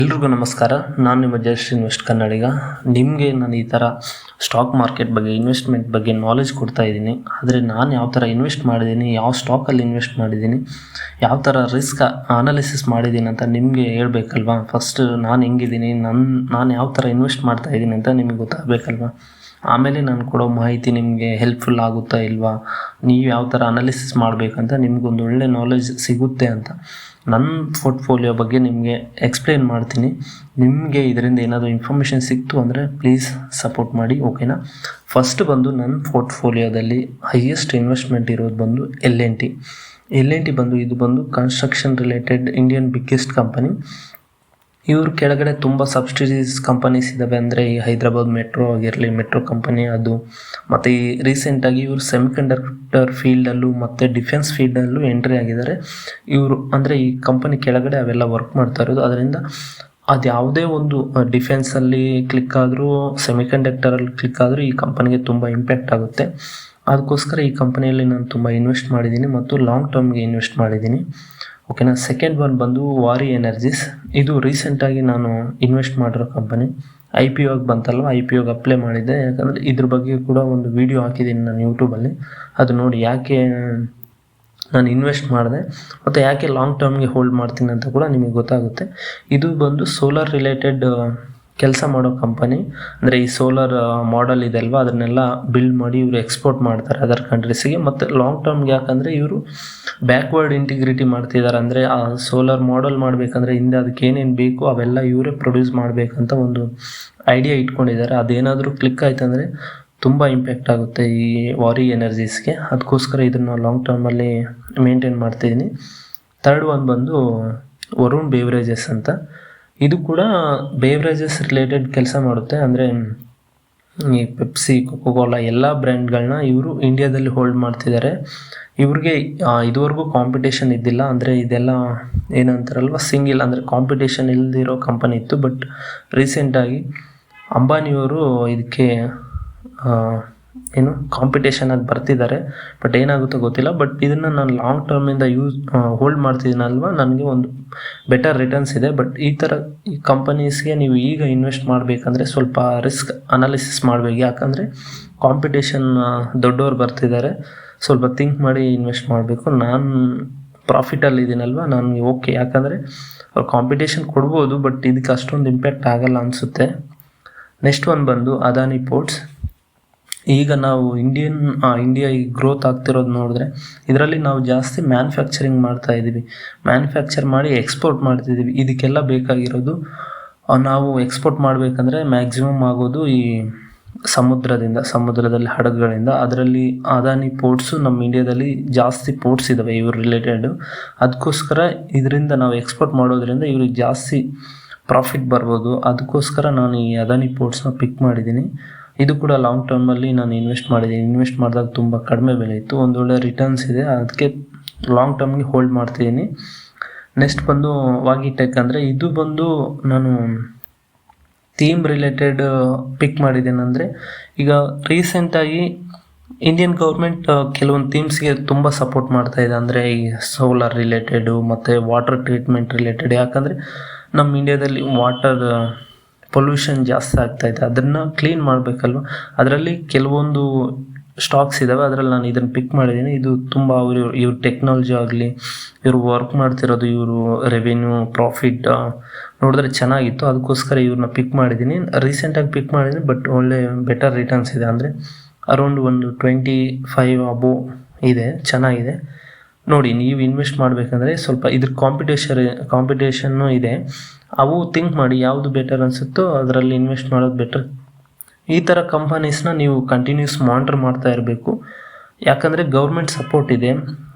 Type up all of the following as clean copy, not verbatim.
ಎಲ್ರಿಗೂ ನಮಸ್ಕಾರ. ನಾನು ನಿಮ್ಮ ಜಯಶ್ರೀ ಇನ್ವೆಸ್ಟ್ ಕನ್ನಡಿಗ. ನಿಮಗೆ ನಾನು ಈ ಥರ ಸ್ಟಾಕ್ ಮಾರ್ಕೆಟ್ ಬಗ್ಗೆ, ಇನ್ವೆಸ್ಟ್ಮೆಂಟ್ ಬಗ್ಗೆ ನಾಲೆಜ್ ಕೊಡ್ತಾ ಇದ್ದೀನಿ. ಆದರೆ ನಾನು ಯಾವ ಥರ ಇನ್ವೆಸ್ಟ್ ಮಾಡಿದ್ದೀನಿ, ಯಾವ ಸ್ಟಾಕಲ್ಲಿ ಇನ್ವೆಸ್ಟ್ ಮಾಡಿದ್ದೀನಿ, ಯಾವ ಥರ ರಿಸ್ಕ್ ಅನಾಲಿಸಿಸ್ ಮಾಡಿದ್ದೀನಿ ಅಂತ ನಿಮಗೆ ಹೇಳ್ಬೇಕಲ್ವಾ. ಫಸ್ಟ್ ನಾನು ಹೆಂಗಿದ್ದೀನಿ, ನಾನು ಯಾವ ಥರ ಇನ್ವೆಸ್ಟ್ ಮಾಡ್ತಾ ಇದ್ದೀನಿ ಅಂತ ನಿಮಗೆ ಗೊತ್ತಾಗಬೇಕಲ್ವಾ. ಆಮೇಲೆ ನಾನು ಕೊಡೋ ಮಾಹಿತಿ ನಿಮಗೆ ಹೆಲ್ಪ್ಫುಲ್ ಆಗುತ್ತಾ ಇಲ್ವಾ, ನೀವು ಯಾವ ಥರ ಅನಾಲಿಸಿಸ್ ಮಾಡಬೇಕಂತ ನಿಮಗೊಂದು ಒಳ್ಳೆ ನಾಲೆಜ್ ಸಿಗುತ್ತೆ ಅಂತ ನನ್ನ ಪೋರ್ಟ್ಫೋಲಿಯೋ ಬಗ್ಗೆ ನಿಮಗೆ ಎಕ್ಸ್ಪ್ಲೇನ್ ಮಾಡ್ತೀನಿ. ನಿಮಗೆ ಇದರಿಂದ ಏನಾದರೂ ಇನ್ಫಾರ್ಮೇಷನ್ ಸಿಕ್ತು ಅಂದರೆ ಪ್ಲೀಸ್ ಸಪೋರ್ಟ್ ಮಾಡಿ, ಓಕೆನಾ. ಫಸ್ಟ್ ಬಂದು ನನ್ನ ಪೋರ್ಟ್ಫೋಲಿಯೋದಲ್ಲಿ ಹೈಯೆಸ್ಟ್ ಇನ್ವೆಸ್ಟ್ಮೆಂಟ್ ಇರೋದು ಬಂದು ಎಲ್ ಎನ್ ಟಿ ಬಂದು ಇದು ಬಂದು construction related Indian biggest company. ಇವ್ರ ಕೆಳಗಡೆ ತುಂಬ ಸಬ್ಸಿಡೀಸ್ ಕಂಪನೀಸ್ ಇದ್ದಾವೆ. ಅಂದರೆ ಈ ಹೈದರಾಬಾದ್ ಮೆಟ್ರೋ ಆಗಿರಲಿ, ಮೆಟ್ರೋ ಕಂಪನಿ ಅದು, ಮತ್ತು ಈ ರೀಸೆಂಟಾಗಿ ಇವರು ಸೆಮಿಕಂಡಕ್ಟರ್ ಫೀಲ್ಡಲ್ಲೂ ಮತ್ತು ಡಿಫೆನ್ಸ್ ಫೀಲ್ಡಲ್ಲೂ ಎಂಟ್ರಿ ಆಗಿದ್ದಾರೆ. ಇವರು ಅಂದರೆ ಈ ಕಂಪನಿ ಕೆಳಗಡೆ ಅವೆಲ್ಲ ವರ್ಕ್ ಮಾಡ್ತಾ ಇರೋದು. ಅದರಿಂದ ಅದು ಯಾವುದೇ ಒಂದು ಡಿಫೆನ್ಸಲ್ಲಿ ಕ್ಲಿಕ್ ಆದರೂ, ಸೆಮಿಕಂಡಕ್ಟರಲ್ಲಿ ಕ್ಲಿಕ್ ಆದರೂ ಈ ಕಂಪನಿಗೆ ತುಂಬ ಇಂಪ್ಯಾಕ್ಟ್ ಆಗುತ್ತೆ. ಅದಕ್ಕೋಸ್ಕರ ಈ ಕಂಪನಿಯಲ್ಲಿ ನಾನು ತುಂಬ ಇನ್ವೆಸ್ಟ್ ಮಾಡಿದ್ದೀನಿ ಮತ್ತು ಲಾಂಗ್ ಟರ್ಮ್ಗೆ ಇನ್ವೆಸ್ಟ್ ಮಾಡಿದ್ದೀನಿ, ಓಕೆನಾ. ಸೆಕೆಂಡ್ ಒನ್ ಬಂದು ವಾರಿ ಎನರ್ಜೀಸ್. ಇದು ರೀಸೆಂಟಾಗಿ ನಾನು ಇನ್ವೆಸ್ಟ್ ಮಾಡಿರೋ ಕಂಪನಿ. IPO ಬಂತಲ್ವ, IPOಗೆ ಅಪ್ಲೈ ಮಾಡಿದ್ದೆ. ಯಾಕಂದರೆ ಇದ್ರ ಬಗ್ಗೆ ಕೂಡ ಒಂದು ವಿಡಿಯೋ ಹಾಕಿದ್ದೀನಿ ನಾನು ಯೂಟ್ಯೂಬಲ್ಲಿ. ಅದು ನೋಡಿ ಯಾಕೆ ನಾನು ಇನ್ವೆಸ್ಟ್ ಮಾಡಿದೆ ಮತ್ತು ಯಾಕೆ ಲಾಂಗ್ ಟರ್ಮ್ಗೆ ಹೋಲ್ಡ್ ಮಾಡ್ತೀನಿ ಅಂತ ಕೂಡ ನಿಮಗೆ ಗೊತ್ತಾಗುತ್ತೆ. ಇದು ಬಂದು ಸೋಲಾರ್ ರಿಲೇಟೆಡ್ ಕೆಲಸ ಮಾಡೋ ಕಂಪನಿ. ಅಂದರೆ ಈ ಸೋಲಾರ್ ಮಾಡೆಲ್ ಇದೆ ಅಲ್ವಾ, ಅದನ್ನೆಲ್ಲ ಬಿಲ್ಡ್ ಮಾಡಿ ಇವರು ಎಕ್ಸ್ಪೋರ್ಟ್ ಮಾಡ್ತಾರೆ ಅದರ್ ಕಂಟ್ರೀಸಿಗೆ. ಮತ್ತು ಲಾಂಗ್ ಟರ್ಮ್ಗೆ ಯಾಕಂದರೆ ಇವರು ಬ್ಯಾಕ್ವರ್ಡ್ ಇಂಟಿಗ್ರಿಟಿ ಮಾಡ್ತಿದ್ದಾರೆ. ಅಂದರೆ ಆ ಸೋಲಾರ್ ಮಾಡೆಲ್ ಮಾಡಬೇಕಂದ್ರೆ ಹಿಂದೆ ಅದಕ್ಕೆ ಏನೇನು ಬೇಕು ಅವೆಲ್ಲ ಇವರೇ ಪ್ರೊಡ್ಯೂಸ್ ಮಾಡಬೇಕಂತ ಒಂದು ಐಡಿಯಾ ಇಟ್ಕೊಂಡಿದ್ದಾರೆ. ಅದೇನಾದರೂ ಕ್ಲಿಕ್ ಆಯ್ತು ಅಂದರೆ ತುಂಬ ಇಂಪ್ಯಾಕ್ಟ್ ಆಗುತ್ತೆ ಈ ವಾರಿ ಎನರ್ಜೀಸ್ಗೆ. ಅದಕ್ಕೋಸ್ಕರ ಇದನ್ನು ಲಾಂಗ್ ಟರ್ಮಲ್ಲಿ ಮೇಂಟೈನ್ ಮಾಡ್ತಿದ್ದೀನಿ. ಥರ್ಡ್ ಒನ್ ಬಂದು ವರುಣ್ ಬೇವರೇಜಸ್ ಅಂತ. ಇದು ಕೂಡ ಬೇವರೇಜಸ್ ರಿಲೇಟೆಡ್ ಕೆಲಸ ಮಾಡುತ್ತೆ. ಅಂದರೆ ಈ ಪೆಪ್ಸಿ, ಕೊಕೊಕೋಲಾ ಎಲ್ಲ ಬ್ರ್ಯಾಂಡ್ಗಳನ್ನ ಇವರು ಇಂಡಿಯಾದಲ್ಲಿ ಹೋಲ್ಡ್ ಮಾಡ್ತಿದ್ದಾರೆ. ಇವ್ರಿಗೆ ಇದುವರೆಗೂ ಕಾಂಪಿಟೇಷನ್ ಇದ್ದಿಲ್ಲ. ಅಂದರೆ ಇದೆಲ್ಲ ಏನಂತಾರಲ್ವ, ಸಿಂಗಿಲ್ ಅಂದರೆ ಕಾಂಪಿಟೇಷನ್ ಇಲ್ಲದಿರೋ ಕಂಪನಿ ಇತ್ತು. ಬಟ್ ರೀಸೆಂಟಾಗಿ ಅಂಬಾನಿಯವರು ಇದಕ್ಕೆ ಕಾಂಪಿಟೇಷನ್ ಆಗಿ ಬರ್ತಿದ್ದಾರೆ. ಬಟ್ ಏನಾಗುತ್ತೋ ಗೊತ್ತಿಲ್ಲ. ಬಟ್ ಇದನ್ನು ನಾನು ಲಾಂಗ್ ಟರ್ಮಿಂದ ಹೋಲ್ಡ್ ಮಾಡ್ತಿದ್ದೀನಲ್ವ, ನನಗೆ ಒಂದು ಬೆಟರ್ ರಿಟರ್ನ್ಸ್ ಇದೆ. ಬಟ್ ಈ ಥರ ಈ ಕಂಪನೀಸ್ಗೆ ನೀವು ಈಗ ಇನ್ವೆಸ್ಟ್ ಮಾಡಬೇಕಂದ್ರೆ ಸ್ವಲ್ಪ ರಿಸ್ಕ್ ಅನಾಲಿಸಿಸ್ ಮಾಡಬೇಕು. ಯಾಕಂದರೆ ಕಾಂಪಿಟೇಷನ್ ದೊಡ್ಡವ್ರು ಬರ್ತಿದ್ದಾರೆ, ಸ್ವಲ್ಪ ಥಿಂಕ್ ಮಾಡಿ ಇನ್ವೆಸ್ಟ್ ಮಾಡಬೇಕು. ನಾನು ಪ್ರಾಫಿಟಲ್ಲಿ ಇದ್ದೀನಲ್ವ, ನನಗೆ ಓಕೆ. ಯಾಕಂದರೆ ಅವ್ರು ಕಾಂಪಿಟೇಷನ್ ಕೊಡ್ಬೋದು, ಬಟ್ ಇದಕ್ಕೆ ಅಷ್ಟೊಂದು ಇಂಪ್ಯಾಕ್ಟ್ ಆಗಲ್ಲ ಅನಿಸುತ್ತೆ. ನೆಕ್ಸ್ಟ್ ಒನ್ ಬಂದು ಅದಾನಿ ಪೋರ್ಟ್ಸ್. ಈಗ ನಾವು ಇಂಡಿಯಾ ಈ ಗ್ರೋತ್ ಆಗ್ತಿರೋದು ನೋಡಿದ್ರೆ ಇದರಲ್ಲಿ ನಾವು ಜಾಸ್ತಿ ಮ್ಯಾನುಫ್ಯಾಕ್ಚರಿಂಗ್ ಮಾಡ್ತಾ ಇದ್ದೀವಿ. ಮ್ಯಾನುಫ್ಯಾಕ್ಚರ್ ಮಾಡಿ ಎಕ್ಸ್ಪೋರ್ಟ್ ಮಾಡ್ತಿದ್ದೀವಿ. ಇದಕ್ಕೆಲ್ಲ ಬೇಕಾಗಿರೋದು, ನಾವು ಎಕ್ಸ್ಪೋರ್ಟ್ ಮಾಡಬೇಕಂದ್ರೆ ಮ್ಯಾಕ್ಸಿಮಮ್ ಆಗೋದು ಈ ಸಮುದ್ರದಲ್ಲಿ ಹಡಗುಗಳಿಂದ. ಅದರಲ್ಲಿ ಅದಾನಿ ಪೋರ್ಟ್ಸು ನಮ್ಮ ಇಂಡಿಯಾದಲ್ಲಿ ಜಾಸ್ತಿ ಪೋರ್ಟ್ಸ್ ಇದ್ದಾವೆ ಇವ್ರ ರಿಲೇಟೆಡ್. ಅದಕ್ಕೋಸ್ಕರ ಇದರಿಂದ ನಾವು ಎಕ್ಸ್ಪೋರ್ಟ್ ಮಾಡೋದ್ರಿಂದ ಇವ್ರಿಗೆ ಜಾಸ್ತಿ ಪ್ರಾಫಿಟ್ ಬರ್ಬೋದು. ಅದಕ್ಕೋಸ್ಕರ ನಾನು ಈ ಅದಾನಿ ಪೋರ್ಟ್ಸ್ನ ಪಿಕ್ ಮಾಡಿದ್ದೀನಿ. ಇದು ಕೂಡ ಲಾಂಗ್ ಟರ್ಮಲ್ಲಿ ನಾನು ಇನ್ವೆಸ್ಟ್ ಮಾಡಿದ್ದೀನಿ. ಇನ್ವೆಸ್ಟ್ ಮಾಡಿದಾಗ ತುಂಬ ಕಡಿಮೆ ಬೆಲೆ ಇತ್ತು, ಒಂದೊಳ್ಳೆ ರಿಟರ್ನ್ಸ್ ಇದೆ. ಅದಕ್ಕೆ ಲಾಂಗ್ ಟರ್ಮ್ಗೆ ಹೋಲ್ಡ್ ಮಾಡ್ತಿದ್ದೀನಿ. ನೆಕ್ಸ್ಟ್ ಬಂದು ವಾಗಿಟೆಕ್. ಅಂದರೆ ಇದು ಬಂದು ನಾನು ಥೀಮ್ ರಿಲೇಟೆಡ್ ಪಿಕ್ ಮಾಡಿದ್ದೇನೆ. ಅಂದರೆ ಈಗ ರೀಸೆಂಟಾಗಿ ಇಂಡಿಯನ್ ಗೌರ್ಮೆಂಟ್ ಕೆಲವೊಂದು ಥೀಮ್ಸ್ಗೆ ತುಂಬ ಸಪೋರ್ಟ್ ಮಾಡ್ತಾ ಇದೆ. ಅಂದರೆ ಈ ಸೋಲಾರ್ ರಿಲೇಟೆಡು ಮತ್ತು ವಾಟರ್ ಟ್ರೀಟ್ಮೆಂಟ್ ರಿಲೇಟೆಡ್. ಯಾಕಂದರೆ ನಮ್ಮ ಇಂಡಿಯಾದಲ್ಲಿ ವಾಟರ್ ಪೊಲ್ಯೂಷನ್ ಜಾಸ್ತಿ ಆಗ್ತಾಯಿದೆ, ಅದನ್ನು ಕ್ಲೀನ್ ಮಾಡಬೇಕಲ್ವ. ಅದರಲ್ಲಿ ಕೆಲವೊಂದು ಸ್ಟಾಕ್ಸ್ ಇದ್ದಾವೆ, ಅದರಲ್ಲಿ ನಾನು ಇದನ್ನು ಪಿಕ್ ಮಾಡಿದ್ದೀನಿ. ಇದು ತುಂಬ ಇವ್ರ ಟೆಕ್ನಾಲಜಿ ಆಗಲಿ, ಇವರು ವರ್ಕ್ ಮಾಡ್ತಿರೋದು, ಇವರು ರೆವೆನ್ಯೂ ಪ್ರಾಫಿಟ್ ನೋಡಿದ್ರೆ ಚೆನ್ನಾಗಿತ್ತು. ಅದಕ್ಕೋಸ್ಕರ ಇವ್ರನ್ನ ಪಿಕ್ ಮಾಡಿದ್ದೀನಿ. ರೀಸೆಂಟಾಗಿ ಪಿಕ್ ಮಾಡಿದ್ದೀನಿ, ಬಟ್ ಒಳ್ಳೆ ಬೆಟರ್ ರಿಟರ್ನ್ಸ್ ಇದೆ. ಅಂದರೆ ಅರೌಂಡ್ ಒಂದು 25 ಅಬೋವ್ ಇದೆ, ಚೆನ್ನಾಗಿದೆ. ನೋಡಿ, ನೀವು ಇನ್ವೆಸ್ಟ್ ಮಾಡಬೇಕಂದ್ರೆ ಸ್ವಲ್ಪ ಇದ್ರ ಕಾಂಪಿಟೇಷನ್ನು ಇದೆ. ಅವು ಥಿಂಕ್ ಮಾಡಿ ಯಾವುದು ಬೆಟರ್ ಅನಿಸುತ್ತೋ ಅದರಲ್ಲಿ ಇನ್ವೆಸ್ಟ್ ಮಾಡೋದು ಬೆಟರ್. ಈ ಥರ ಕಂಪನೀಸ್ನ ನೀವು ಕಂಟಿನ್ಯೂಸ್ ಮಾನಿಟರ್ ಮಾಡ್ತಾ ಇರಬೇಕು. ಯಾಕಂದರೆ ಗೌರ್ಮೆಂಟ್ ಸಪೋರ್ಟ್ ಇದೆ,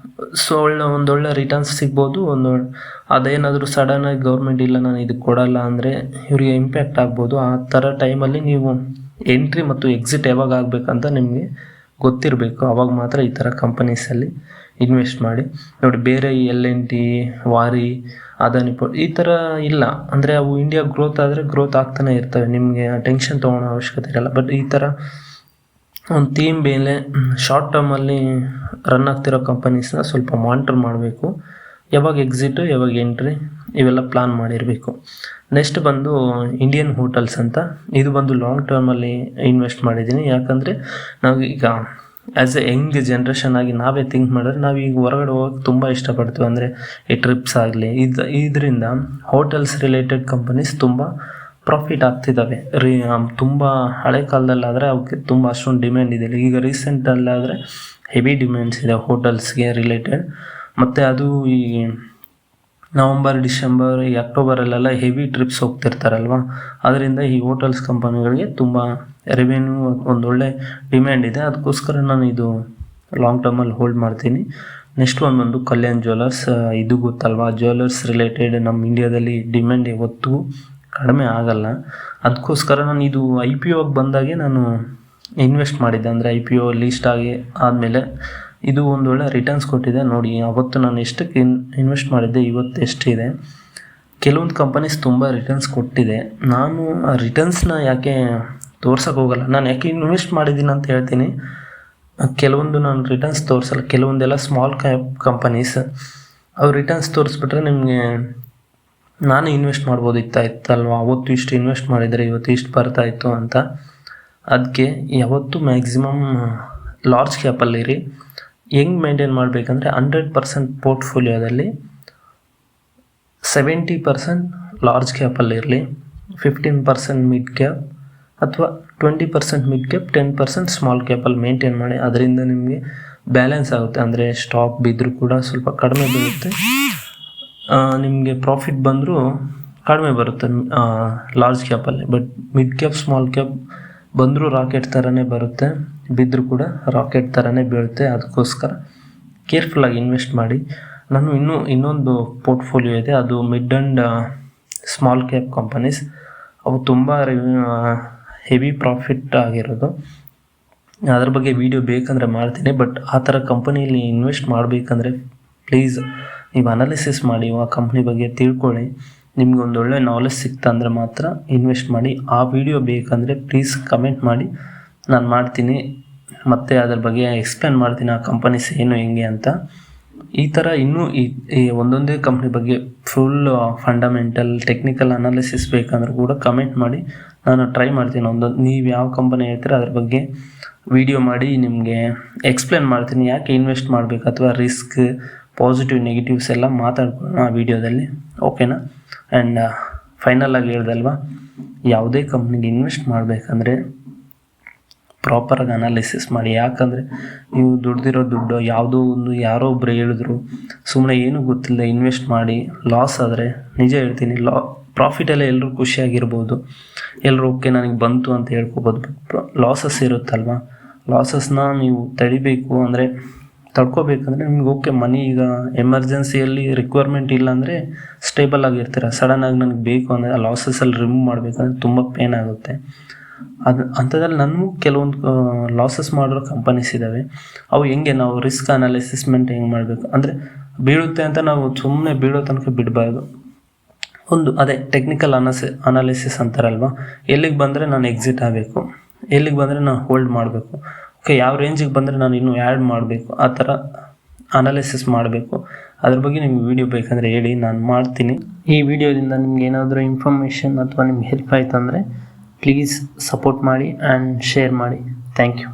ಸೊ ಒಂದೊಳ್ಳೆ ರಿಟರ್ನ್ಸ್ ಸಿಗ್ಬೋದು. ಅದೇನಾದರೂ ಸಡನ್ನಾಗಿ ಗೌರ್ಮೆಂಟ್ ಇಲ್ಲ ನಾನು ಇದಕ್ಕೆ ಕೊಡಲ್ಲ ಅಂದರೆ ಇವರಿಗೆ ಇಂಪ್ಯಾಕ್ಟ್ ಆಗ್ಬೋದು. ಆ ಥರ ಟೈಮಲ್ಲಿ ನೀವು ಎಂಟ್ರಿ ಮತ್ತು ಎಕ್ಸಿಟ್ ಯಾವಾಗ ಆಗಬೇಕಂತ ನಿಮಗೆ ಗೊತ್ತಿರಬೇಕು. ಆವಾಗ ಮಾತ್ರ ಈ ಥರ ಕಂಪನೀಸಲ್ಲಿ ಇನ್ವೆಸ್ಟ್ ಮಾಡಿ. ನೋಡಿ, ಬೇರೆ LNT, ವಾರಿ, ಅದಾನಿ ಪೋರ್ಟ್ ಈ ಥರ ಇಲ್ಲ. ಅಂದರೆ ಅವು ಇಂಡಿಯಾ ಗ್ರೋತ್ ಆದರೆ ಗ್ರೋತ್ ಆಗ್ತಾನೆ ಇರ್ತವೆ, ನಿಮಗೆ ಟೆನ್ಷನ್ ತೊಗೊಳೋ ಅವಶ್ಯಕತೆ ಇರಲ್ಲ. ಬಟ್ ಈ ಥರ ಒಂದು ಥೀಮ್ ಮೇಲೆ ಶಾರ್ಟ್ ಟರ್ಮಲ್ಲಿ ರನ್ ಆಗ್ತಿರೋ ಕಂಪನೀಸ್ನ ಸ್ವಲ್ಪ ಮಾನಿಟರ್ ಮಾಡಬೇಕು. ಯಾವಾಗ ಎಕ್ಸಿಟು ಯಾವಾಗ ಎಂಟ್ರಿ ಇವೆಲ್ಲ ಪ್ಲಾನ್ ಮಾಡಿರಬೇಕು. ನೆಕ್ಸ್ಟ್ ಬಂದು ಇಂಡಿಯನ್ ಹೋಟೆಲ್ಸ್ ಅಂತ, ಇದು ಬಂದು ಲಾಂಗ್ ಟರ್ಮಲ್ಲಿ ಇನ್ವೆಸ್ಟ್ ಮಾಡಿದ್ದೀನಿ. ಯಾಕಂದರೆ ನಾವು ಈಗ ಆ್ಯಸ್ ಎ ಯಂಗ್ ಜನ್ರೇಷನ್ ಆಗಿ ನಾವೇ ಥಿಂಕ್ ಮಾಡಿದ್ರೆ ನಾವು ಈಗ ಹೊರಗಡೆ ಹೋಗೋಕ್ಕೆ ತುಂಬ ಇಷ್ಟಪಡ್ತೀವಿ. ಅಂದರೆ ಈ ಟ್ರಿಪ್ಸ್ ಆಗಲಿ ಇದರಿಂದ ಹೋಟೆಲ್ಸ್ ರಿಲೇಟೆಡ್ ಕಂಪನೀಸ್ ತುಂಬ ಪ್ರಾಫಿಟ್ ಆಗ್ತಿದ್ದಾವೆ. ತುಂಬ ಹಳೆ ಕಾಲದಲ್ಲಾದರೆ ಅವಕ್ಕೆ ತುಂಬ ಅಷ್ಟೊಂದು ಡಿಮ್ಯಾಂಡ್ ಇದೆ. ಈಗ ರೀಸೆಂಟಲ್ಲಾದರೆ ಹೆವಿ ಡಿಮ್ಯಾಂಡ್ಸ್ ಇದೆ ಹೋಟೆಲ್ಸ್ಗೆ ರಿಲೇಟೆಡ್. ಮತ್ತು ಅದು ಈ ನವಂಬರ್, ಡಿಸೆಂಬರ್, ಈ ಅಕ್ಟೋಬರಲ್ಲೆಲ್ಲ ಹೆವಿ ಟ್ರಿಪ್ಸ್ ಹೋಗ್ತಿರ್ತಾರಲ್ವ, ಅದರಿಂದ ಈ ಹೋಟೆಲ್ಸ್ ಕಂಪನಿಗಳಿಗೆ ತುಂಬ ರೆವೆನ್ಯೂ ಒಂದೊಳ್ಳೆ ಡಿಮ್ಯಾಂಡ್ ಇದೆ. ಅದಕ್ಕೋಸ್ಕರ ನಾನು ಇದು ಲಾಂಗ್ ಟರ್ಮಲ್ಲಿ ಹೋಲ್ಡ್ ಮಾಡ್ತೀನಿ. ನೆಕ್ಸ್ಟ್ ಬಂದು ಕಲ್ಯಾಣ್ ಜ್ಯುವೆಲ್ಲರ್ಸ್. ಇದು ಗೊತ್ತಲ್ವಾ, ಜ್ಯುವೆಲ್ಲರ್ಸ್ ರಿಲೇಟೆಡ್ ನಮ್ಮ ಇಂಡಿಯಾದಲ್ಲಿ ಡಿಮ್ಯಾಂಡ್ ಯಾವತ್ತೂ ಕಡಿಮೆ ಆಗಲ್ಲ. ಅದಕ್ಕೋಸ್ಕರ ನಾನು ಇದು IPO ಬಂದಾಗೆ ನಾನು ಇನ್ವೆಸ್ಟ್ ಮಾಡಿದ್ದೆ. ಅಂದರೆ IPO ಲೀಸ್ಟ್ ಆಗಿ ಆದಮೇಲೆ ಇದು ಒಂದೊಳ್ಳೆ ರಿಟರ್ನ್ಸ್ ಕೊಟ್ಟಿದೆ. ನೋಡಿ, ಅವತ್ತು ನಾನು ಎಷ್ಟಕ್ಕೆ ಇನ್ವೆಸ್ಟ್ ಮಾಡಿದ್ದೆ, ಇವತ್ತು ಎಷ್ಟಿದೆ. ಕೆಲವೊಂದು ಕಂಪನೀಸ್ ತುಂಬ ರಿಟರ್ನ್ಸ್ ಕೊಟ್ಟಿದೆ. ನಾನು ಆ ರಿಟರ್ನ್ಸ್ನ ಯಾಕೆ ತೋರ್ಸೋಕೆ ಹೋಗಲ್ಲ, ನಾನು ಯಾಕೆ ಇನ್ವೆಸ್ಟ್ ಮಾಡಿದ್ದೀನಿ ಅಂತ ಹೇಳ್ತೀನಿ. ಕೆಲವೊಂದು ನಾನು ರಿಟರ್ನ್ಸ್ ತೋರಿಸಲ್ಲ. ಕೆಲವೊಂದೆಲ್ಲ ಸ್ಮಾಲ್ ಕಂಪನೀಸ್ ಅವ್ರು ರಿಟರ್ನ್ಸ್ ತೋರಿಸ್ಬಿಟ್ರೆ ನಿಮಗೆ ನಾನು ಇನ್ವೆಸ್ಟ್ ಮಾಡ್ಬೋದಿತ್ತಲ್ವ, ಅವತ್ತು ಇಷ್ಟು ಇನ್ವೆಸ್ಟ್ ಮಾಡಿದರೆ ಇವತ್ತು ಇಷ್ಟು ಬರ್ತಾಯಿತ್ತು ಅಂತ. ಅದಕ್ಕೆ ಯಾವತ್ತೂ ಮ್ಯಾಕ್ಸಿಮಮ್ ಲಾರ್ಜ್ ಕ್ಯಾಪಲ್ಲಿರಿ. ಹೆಂಗೆ ಮೇಂಟೈನ್ ಮಾಡಬೇಕಂದ್ರೆ 100% ಪೋರ್ಟ್ಫೋಲಿಯೋದಲ್ಲಿ 70% ಲಾರ್ಜ್ ಕ್ಯಾಪಲ್ಲಿರಲಿ, 15% ಮಿಡ್ ಕ್ಯಾಪ್ ಅಥವಾ 20% ಮಿಡ್ ಕ್ಯಾಪ್, 10% ಸ್ಮಾಲ್ ಕ್ಯಾಪಲ್ಲಿ ಮೇಂಟೈನ್ ಮಾಡಿ. ಅದರಿಂದ ನಿಮಗೆ ಬ್ಯಾಲೆನ್ಸ್ ಆಗುತ್ತೆ. ಅಂದರೆ ಸ್ಟಾಕ್ ಬಿದ್ದರೂ ಕೂಡ ಸ್ವಲ್ಪ ಕಡಿಮೆ ಬೀಳುತ್ತೆ, ನಿಮಗೆ ಪ್ರಾಫಿಟ್ ಬಂದರೂ ಕಡಿಮೆ ಬರುತ್ತೆ ಲಾರ್ಜ್ ಕ್ಯಾಪಲ್ಲಿ. But mid cap, small cap ಬಂದರೂ ರಾಕೆಟ್ ಥರನೇ ಬರುತ್ತೆ, ಬಿದ್ದರೂ ಕೂಡ ರಾಕೆಟ್ ಥರನೇ ಬೀಳುತ್ತೆ. ಅದಕ್ಕೋಸ್ಕರ ಕೇರ್ಫುಲ್ಲಾಗಿ ಇನ್ವೆಸ್ಟ್ ಮಾಡಿ. ನಾನು ಇನ್ನೊಂದು ಪೋರ್ಟ್ಫೋಲಿಯೋ ಇದೆ, ಅದು mid and small cap companies. ಅವು ತುಂಬ ಹೆವಿ ಪ್ರಾಫಿಟ್ ಆಗಿರೋದು. ಅದ್ರ ಬಗ್ಗೆ ವಿಡಿಯೋ ಬೇಕಂದರೆ ಮಾಡ್ತೀನಿ. ಬಟ್ ಆ ಥರ ಕಂಪನಿಯಲ್ಲಿ ಇನ್ವೆಸ್ಟ್ ಮಾಡಬೇಕಂದ್ರೆ ಪ್ಲೀಸ್ ನೀವು ಅನಾಲಿಸಿಸ್ ಮಾಡಿ, ಆ ಕಂಪ್ನಿ ಬಗ್ಗೆ ತಿಳ್ಕೊಳ್ಳಿ. ನಿಮ್ಗೆ ಒಂದೊಳ್ಳೆ ನಾಲೆಜ್ ಸಿಕ್ತಂದರೆ ಮಾತ್ರ ಇನ್ವೆಸ್ಟ್ ಮಾಡಿ. ಆ ವಿಡಿಯೋ ಬೇಕಂದರೆ ಪ್ಲೀಸ್ ಕಮೆಂಟ್ ಮಾಡಿ, ನಾನು ಮಾಡ್ತೀನಿ. ಮತ್ತು ಅದ್ರ ಬಗ್ಗೆ ಎಕ್ಸ್ಪ್ಲೇನ್ ಮಾಡ್ತೀನಿ, ಆ ಕಂಪನೀಸ್ ಏನು ಹೆಂಗೆ ಅಂತ. ಈ ಥರ ಇನ್ನೂ ಈ ಒಂದೊಂದೇ ಕಂಪ್ನಿ ಬಗ್ಗೆ ಫುಲ್ ಫಂಡಮೆಂಟಲ್ ಟೆಕ್ನಿಕಲ್ ಅನಾಲಿಸಿಸ್ ಬೇಕಂದ್ರೆ ಕೂಡ ಕಮೆಂಟ್ ಮಾಡಿ, ನಾನು ಟ್ರೈ ಮಾಡ್ತೀನಿ. ನೀವು ಯಾವ ಕಂಪನಿ ಹೇಳ್ತೀರ ಅದ್ರ ಬಗ್ಗೆ ವಿಡಿಯೋ ಮಾಡಿ ನಿಮಗೆ ಎಕ್ಸ್ಪ್ಲೇನ್ ಮಾಡ್ತೀನಿ, ಯಾಕೆ ಇನ್ವೆಸ್ಟ್ ಮಾಡಬೇಕು ಅಥವಾ ರಿಸ್ಕ್, ಪಾಸಿಟಿವ್, ನೆಗೆಟಿವ್ಸ್ ಎಲ್ಲ ಮಾತಾಡ್ಕೊಳ್ಳೋಣ ಆ ವಿಡಿಯೋದಲ್ಲಿ, ಓಕೆನಾ. ಆ್ಯಂಡ್ ಫೈನಲಾಗಿ ಹೇಳ್ದಲ್ವ, ಯಾವುದೇ ಕಂಪ್ನಿಗೆ ಇನ್ವೆಸ್ಟ್ ಮಾಡಬೇಕಂದ್ರೆ ಪ್ರಾಪರಾಗಿ ಅನಾಲಿಸಿಸ್ ಮಾಡಿ. ಯಾಕಂದರೆ ನೀವು ದುಡ್ದಿರೋ ದುಡ್ಡು ಯಾವುದೋ ಒಂದು ಯಾರೋ ಒಬ್ಬರು ಹೇಳಿದ್ರು ಸುಮ್ಮನೆ ಏನೂ ಗೊತ್ತಿಲ್ಲ ಇನ್ವೆಸ್ಟ್ ಮಾಡಿ ಲಾಸ್ ಆದರೆ, ನಿಜ ಹೇಳ್ತೀನಿ, ಪ್ರಾಫಿಟಲ್ಲೇ ಎಲ್ಲರೂ ಖುಷಿಯಾಗಿರ್ಬೋದು, ಎಲ್ಲರೂ ಓಕೆ ನನಗೆ ಬಂತು ಅಂತ ಹೇಳ್ಕೊಬೋದು. ಲಾಸಸ್ ಇರುತ್ತಲ್ವ, ಲಾಸಸ್ನ ನೀವು ತಡಿಬೇಕು ಅಂದರೆ, ತಡ್ಕೋಬೇಕಂದ್ರೆ ನಿಮ್ಗೆ ಓಕೆ ಮನಿ ಈಗ ಎಮರ್ಜೆನ್ಸಿಯಲ್ಲಿ ರಿಕ್ವೈರ್ಮೆಂಟ್ ಇಲ್ಲ ಅಂದರೆ ಸ್ಟೇಬಲ್ ಆಗಿರ್ತೀರ. ಸಡನ್ನಾಗಿ ನನಗೆ ಬೇಕು ಅಂದರೆ ಆ ಲಾಸಸ್ಸಲ್ಲಿ ರಿಮೂವ್ ಮಾಡಬೇಕಂದ್ರೆ ತುಂಬ ಪೇನ್ ಆಗುತ್ತೆ. ಅಂಥದ್ರಲ್ಲಿ ನನಗೂ ಕೆಲವೊಂದು ಲಾಸಸ್ ಮಾಡಿರೋ ಕಂಪನೀಸ್ ಇದ್ದಾವೆ. ಅವು ಹೆಂಗೆ ನಾವು ರಿಸ್ಕ್ ಅನಾಲಿಸಿಸ್ಮೆಂಟ್ ಹೆಂಗೆ ಮಾಡಬೇಕು ಅಂದರೆ, ಬೀಳುತ್ತೆ ಅಂತ ನಾವು ಸುಮ್ಮನೆ ಬೀಳೋ ತನಕ ಬಿಡಬಾರ್ದು. ಅದೇ ಟೆಕ್ನಿಕಲ್ ಅನಾಲಿಸಿಸ್ ಅಂತಾರಲ್ವ, ಎಲ್ಲಿಗೆ ಬಂದರೆ ನಾನು ಎಕ್ಸಿಟ್ ಆಗಬೇಕು, ಎಲ್ಲಿಗೆ ಬಂದರೆ ನಾನು ಹೋಲ್ಡ್ ಮಾಡಬೇಕು, ಓಕೆ ಯಾವ ರೇಂಜಿಗೆ ಬಂದರೆ ನಾನು ಇನ್ನೂ ಆ್ಯಡ್ ಮಾಡಬೇಕು, ಆ ಥರ ಅನಾಲಿಸಿಸ್ ಮಾಡಬೇಕು. ಅದ್ರ ಬಗ್ಗೆ ನಿಮ್ಗೆ ವಿಡಿಯೋ ಬೇಕಂದರೆ ಹೇಳಿ, ನಾನು ಮಾಡ್ತೀನಿ. ಈ ವಿಡಿಯೋದಿಂದ ನಿಮ್ಗೆ ಏನಾದರೂ ಇನ್ಫಾರ್ಮೇಷನ್ ಅಥವಾ ನಿಮ್ಗೆ ಹೆಲ್ಪ್ ಆಯ್ತು ಅಂದರೆ ಪ್ಲೀಸ್ ಸಪೋರ್ಟ್ ಮಾಡಿ ಆ್ಯಂಡ್ ಶೇರ್ ಮಾಡಿ. Thank you.